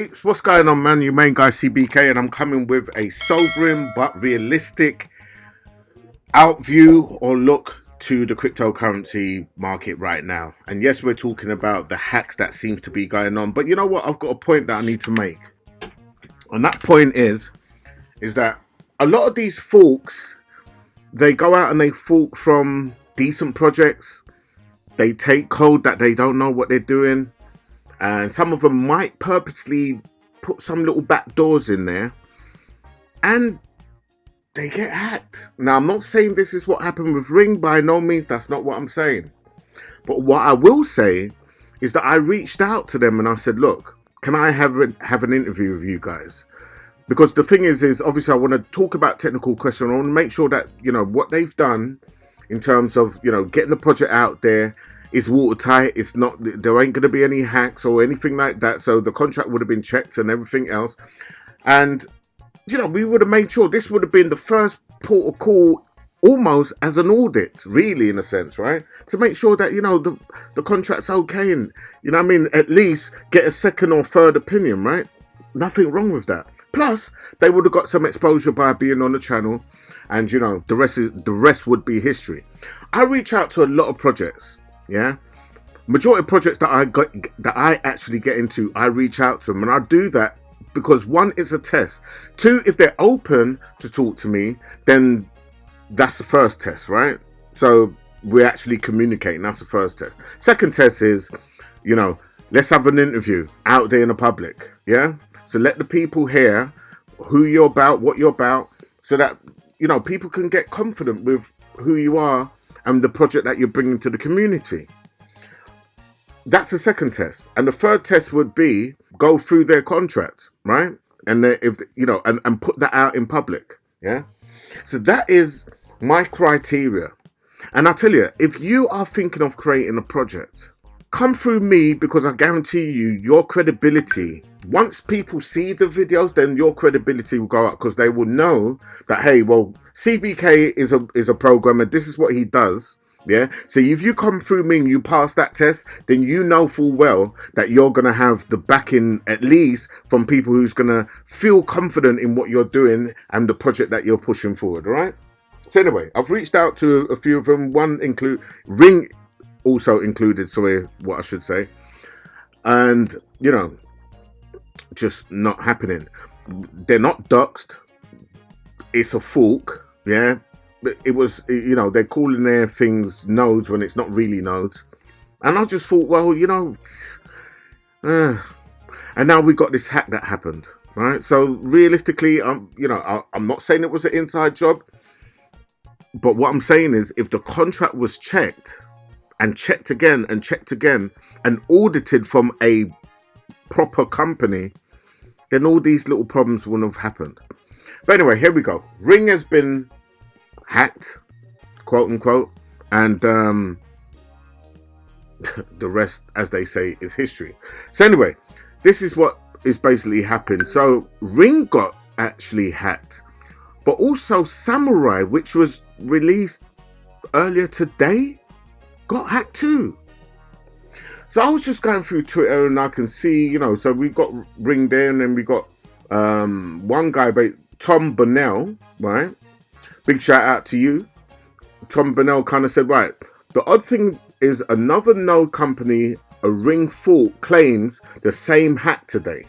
It's what's going on, man? Your main guy CBK, and I'm coming with a sobering but realistic out view or look to the cryptocurrency market right now. And yes, we're talking about the hacks that seems to be going on, but you know what? I've got a point that I need to make, and that point is that a lot of these forks, they go out and they fork from decent projects. They take code that they don't know what they're doing, and some of them might purposely put some little back doors in there, and they get hacked. Now, I'm not saying this is what happened with Ring. By no means, that's not what I'm saying. But what I will say is that I reached out to them and I said, look, can I have an interview with you guys? Because the thing is obviously I want to talk about technical questions. I want to make sure that, what they've done in terms of, getting the project out there is watertight. It's not, there ain't going to be any hacks or anything like that. So the contract would have been checked and everything else. And, we would have made sure this would have been the first port of call almost as an audit, really, in a sense, right? To make sure that, the contract's okay and, at least get a second or third opinion, right? Nothing wrong with that. Plus, they would have got some exposure by being on the channel, and the rest would be history. I reach out to a lot of projects, yeah. Majority of projects that I actually get into, I reach out to them, and I do that because one, it's a test. Two, if they're open to talk to me, then that's the first test, right? So we're actually communicating. That's the first test. Second test is, let's have an interview out there in the public, yeah. So let the people hear who you're about, what you're about, so that, people can get confident with who you are and the project that you're bringing to the community. That's the second test. And the third test would be go through their contract, right? And and put that out in public, yeah? So that is my criteria. And I tell you, if you are thinking of creating a project, come through me, because I guarantee you, your credibility, once people see the videos, then your credibility will go up, because they will know that, hey, well, CBK is a programmer. This is what he does. Yeah. So if you come through me and you pass that test, then you know full well that you're going to have the backing, at least from people who's going to feel confident in what you're doing and the project that you're pushing forward. All right. So anyway, I've reached out to a few of them. One Ring also included, sorry, what I should say. And, just not happening. They're not doxed. It's a fork, yeah. It was, they're calling their things nodes when it's not really nodes. And I just thought, well, and now we got this hack that happened, right? So realistically, I'm not saying it was an inside job, but what I'm saying is, if the contract was checked and checked again and audited from a proper company, then all these little problems wouldn't have happened. But anyway, here we go. Ring has been hacked, quote unquote, and the rest, as they say, is history. So anyway, this is what is basically happened. So Ring got actually hacked, but also Samurai, which was released earlier today, got hacked too. So I was just going through Twitter and I can see, so we got Ring there, and then we got one guy, Tom Bonnell, right? Big shout out to you. Tom Bonnell kind of said, right, the odd thing is another node company, a Ring fork, claims the same hack today.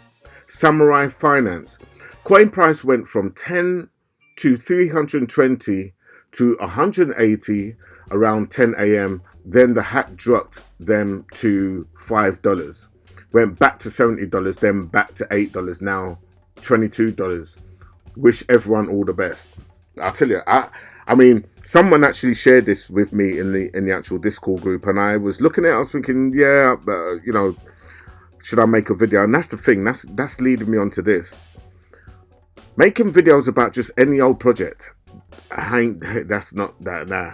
Samurai Finance. Coin price went from 10 to 320 to 180 around 10 a.m. Then the hack dropped them to $5. Went back to $70, then back to $8, now $22. Wish everyone all the best. I'll tell you, I mean, someone actually shared this with me in the actual Discord group, and I was looking at it, I was thinking, yeah, should I make a video? And that's the thing, that's leading me on to this. Making videos about just any old project, that's not that, nah.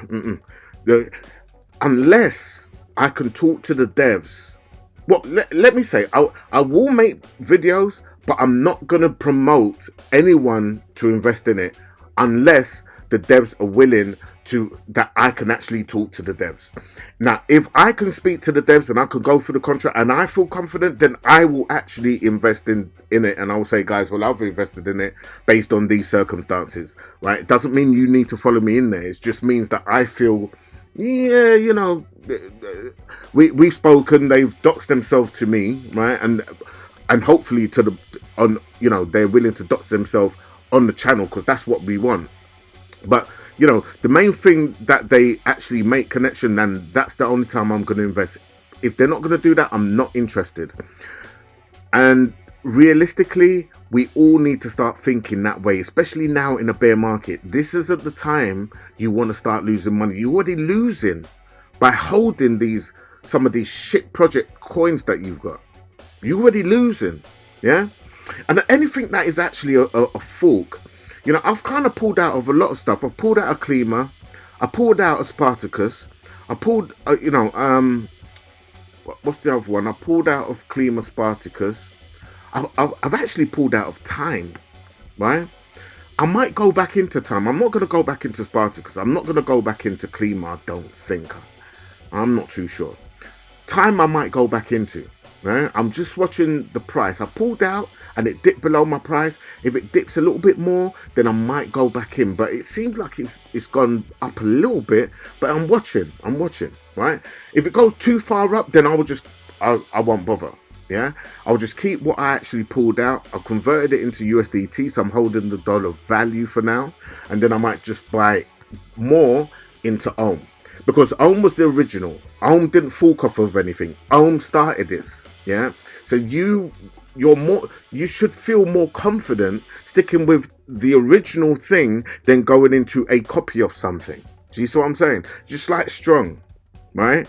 Unless I can talk to the devs. Well, let me say, I will make videos, but I'm not going to promote anyone to invest in it unless the devs are willing to, that I can actually talk to the devs. Now, if I can speak to the devs and I can go through the contract and I feel confident, then I will actually invest in it, and I will say, guys, well, I've invested in it based on these circumstances, right? It doesn't mean you need to follow me in there. It just means that I feel, yeah, you know, we've spoken, they've doxed themselves to me, right? And hopefully to the, on, you know, they're willing to dox themselves on the channel, because that's what we want. But you know, the main thing that they actually make connection, and that's the only time I'm going to invest. If they're not going to do that, I'm not interested. And realistically, we all need to start thinking that way, especially now in a bear market. This isn't the time you want to start losing money. You're already losing by holding some of these shit project coins that you've got. You're already losing, yeah? And anything that is actually a fork, you know, I've kind of pulled out of a lot of stuff. I've pulled out a Klima, I pulled out a Spartacus, I pulled, you know, what's the other one? I pulled out of Klima, Spartacus. I've actually pulled out of Time, right? I might go back into Time. I'm not going to go back into Spartacus. I'm not going to go back into Klima, I don't think. I'm not too sure. Time I might go back into, right? I'm just watching the price. I pulled out and it dipped below my price. If it dips a little bit more, then I might go back in. But it seems like it's gone up a little bit. But I'm watching, right? If it goes too far up, then I won't bother. Yeah, I'll just keep what I actually pulled out. I've converted it into USDT, so I'm holding the dollar value for now. And then I might just buy more into Ohm, because Ohm was the original. Ohm didn't fork off of anything. Ohm started this. Yeah, so you should feel more confident sticking with the original thing than going into a copy of something. Do you see what I'm saying? Just like Strong, right?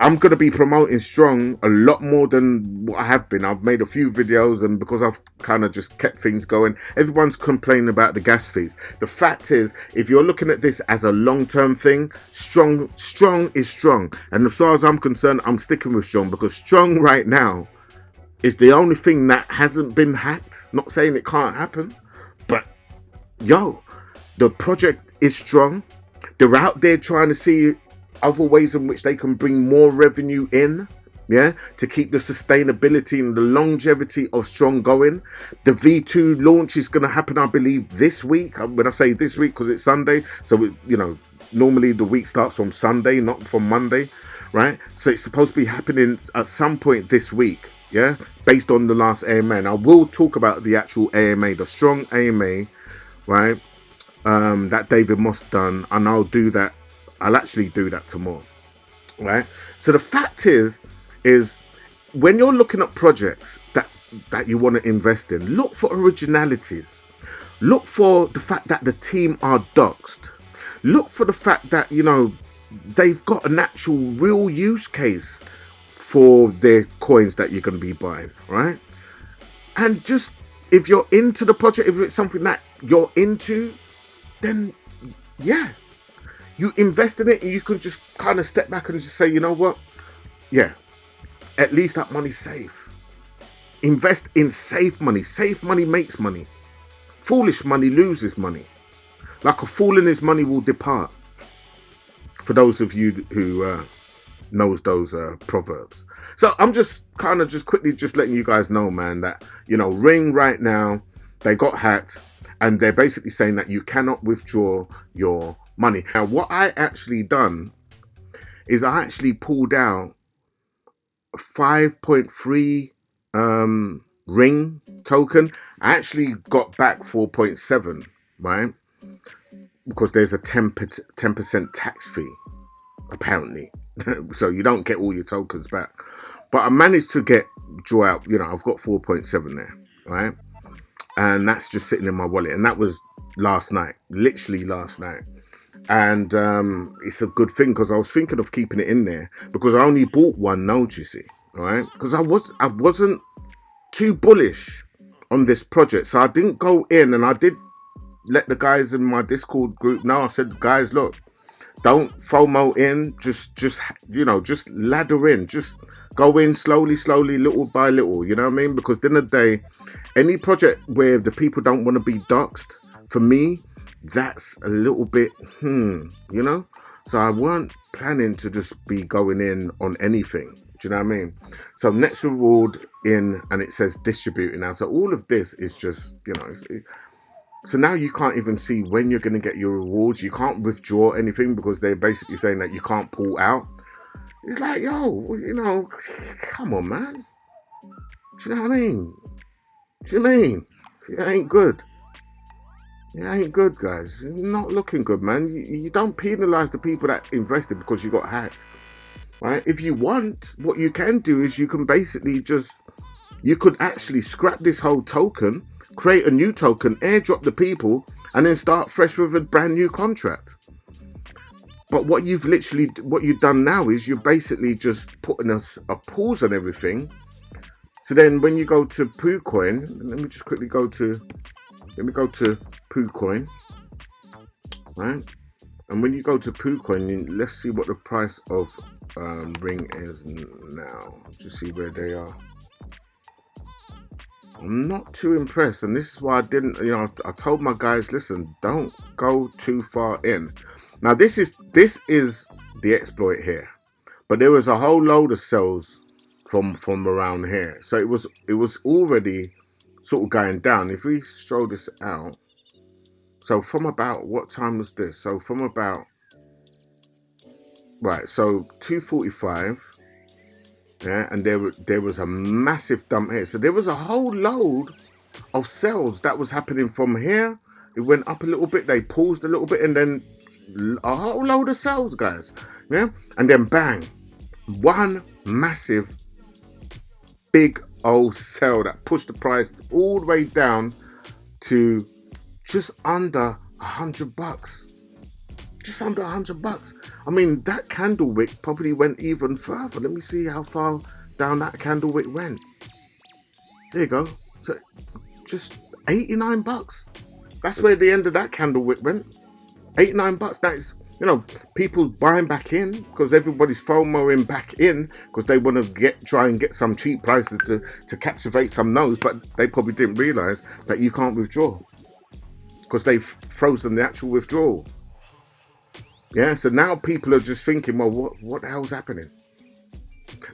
I'm going to be promoting Strong a lot more than what I have been. I've made a few videos, and because I've kind of just kept things going, everyone's complaining about the gas fees. The fact is, if you're looking at this as a long-term thing, Strong is Strong. And as far as I'm concerned, I'm sticking with Strong, because Strong right now is the only thing that hasn't been hacked. Not saying it can't happen, but yo, the project is strong. They're out there trying to see other ways in which they can bring more revenue in, yeah, to keep the sustainability and the longevity of Strong going. The V2 launch is going to happen, I believe, this week. When I say this week, because it's Sunday, so you know, normally the week starts from Sunday, not from Monday, right? So it's supposed to be happening at some point this week, yeah, based on the last AMA. And I will talk about the actual AMA, the Strong AMA, right, that David Moss done, and I'll actually do that tomorrow, right? So the fact is when you're looking at projects that you want to invest in, look for originalities. Look for the fact that the team are doxed. Look for the fact that, you know, they've got an actual real use case for their coins that you're going to be buying, right? And just, if you're into the project, if it's something that you're into, then yeah, you invest in it, and you can just kind of step back and just say, you know what? Yeah, at least that money's safe. Invest in safe money. Safe money makes money. Foolish money loses money. Like a fool in his money will depart. For those of you who knows those proverbs. So I'm just kind of just quickly just letting you guys know, man, that, you know, Ring right now, they got hacked, and they're basically saying that you cannot withdraw your money. Now, what I actually done is I actually pulled out 5.3 Ring token. I actually got back 4.7, right? Because there's a 10% tax fee, apparently. So you don't get all your tokens back. But I managed to draw out, you know, I've got 4.7 there, right? And that's just sitting in my wallet. And that was last night, literally last night. And it's a good thing, because I was thinking of keeping it in there, because I only bought one node, you see, all right? Because I wasn't too bullish on this project, so I didn't go in, and I did let the guys in my Discord group know. I said, guys, look, don't FOMO in, just you know, just ladder in, just go in slowly, little by little, you know what I mean? Because at the end of the day, any project where the people don't want to be doxed, for me, that's a little bit, you know? So I weren't planning to just be going in on anything. Do you know what I mean? So next reward in, and it says distributing now. So all of this is just, so now you can't even see when you're going to get your rewards. You can't withdraw anything because they're basically saying that you can't pull out. It's like, yo, come on, man. Do you know what I mean? Do you mean? It ain't good. It ain't good, guys. It's not looking good, man. You don't penalize the people that invested because you got hacked, right? If you want, what you can do is you can basically you could actually scrap this whole token, create a new token, airdrop the people, and then start fresh with a brand new contract. But what you've done now is you're basically just putting a pause on everything. So then when you go to PooCoin, let me go to PooCoin, right? And when you go to PooCoin, let's see what the price of Ring is now. Just see where they are. I'm not too impressed, and this is why I didn't. I told my guys, listen, don't go too far in. Now this is the exploit here, but there was a whole load of sells from around here, so it was already sort of going down. If we stroll this out, so from about, what time was this? So from about, right, so 2:45, yeah, and there was a massive dump here. So there was a whole load of sells that was happening from here. It went up a little bit, they paused a little bit, and then a whole load of sells, guys, yeah, and then bang, one massive big old sell that pushed the price all the way down to just under $100. Just under $100. I mean, that candle wick probably went even further. Let me see how far down that candle wick went. There you go. So just $89. That's where the end of that candle wick went. $89. That is, people buying back in because everybody's FOMOing back in because they want to try and get some cheap prices to captivate some nodes, but they probably didn't realize that you can't withdraw because they've frozen the actual withdrawal. Yeah, so now people are just thinking, well, what the hell's happening?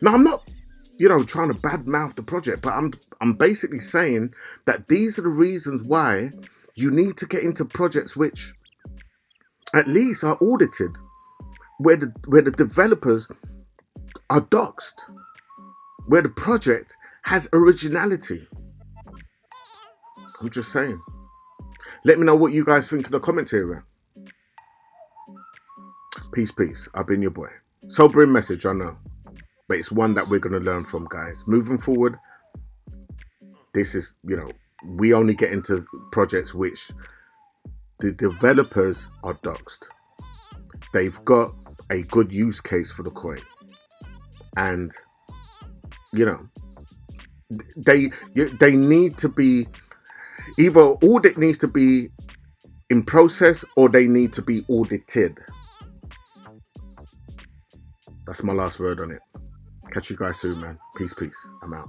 Now, I'm not, trying to badmouth the project, but I'm basically saying that these are the reasons why you need to get into projects which at least are audited, where the developers are doxed, where the project has originality. I'm just saying. Let me know what you guys think in the comments area. Peace. I've been your boy. Sobering message, I know, but it's one that we're going to learn from, guys. Moving forward, this is, we only get into projects which the developers are doxed. They've got a good use case for the coin, and they need to be, either audit needs to be in process or they need to be audited. That's my last word on it. Catch you guys soon, man. Peace. I'm out.